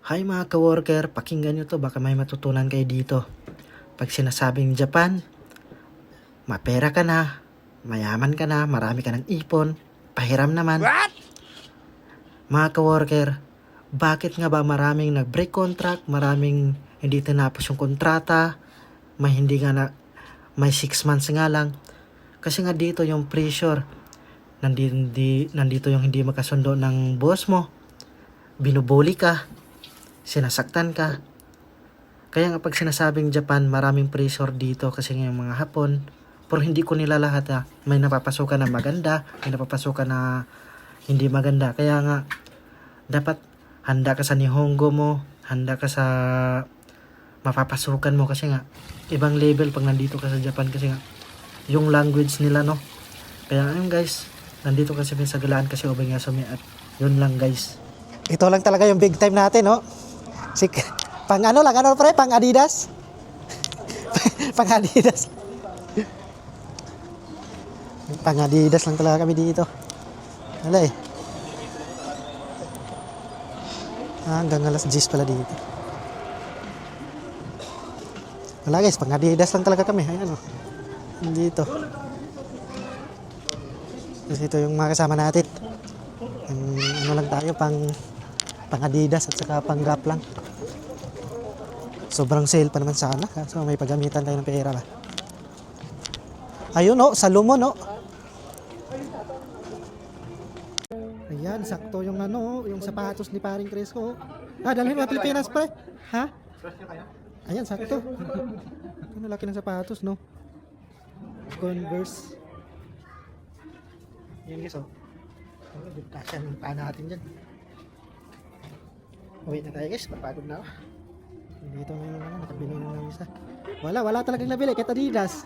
Hi mga ka-worker, pakinggan nyo to, baka may matutunan kayo dito. Pag sinasabing Japan, mapera ka na, mayaman ka na, marami ka ng ipon, pahiram naman. What? Mga ka-worker, bakit nga ba maraming nag-break contract, maraming hindi tinapos yung kontrata, may hindi nga na, may 6 months nga lang. Kasi nga dito yung pressure, nandito yung hindi makasundo ng boss mo, binubuli ka, sinasaktan ka. Kaya nga pag sinasabing Japan, maraming pressure dito kasi nga yung mga Hapon. Pero hindi ko nila lahat ha. May napapasukan na maganda, may napapasukan na hindi maganda. Kaya nga, dapat handa ka sa Nihongo mo, handa ka sa mapapasukan mo kasi nga, ibang level pag nandito ka sa Japan kasi nga, yung language nila no. Kaya ayun guys, nandito kasi sa Galaan kasi ubay nga sumi at yun lang guys. Ito lang talaga yung big time natin no. Pang ano lang, ano pre? Pang Adidas? Pang Adidas. Pang Adidas lang talaga kami dito. Wala eh. Hanggang alas 10 pala dito. Wala guys, pang Adidas lang talaga kami. Ayan o. Dito. Kasi ito yung mga kasama natin. Ano lang tayo, pang Adidas at saka pang Gap lang. Sobrang sale pa naman sana. So may paggamitan tayo ng pera ba. Ayun o, Salomon o. Ayan, sakto yung ano, yung sapatos ni paring Cresco. Dalhin mo Pilipinas pre. Ha? Ayan, sakto. Ano laki ng sapatos no? Converse. Yan guys o. Kasya ng paa natin dyan. Wait na tayo guys, napagod na ako. Dito na yung nakabili na ng isa. Wala talagang nabili, kahit Adidas.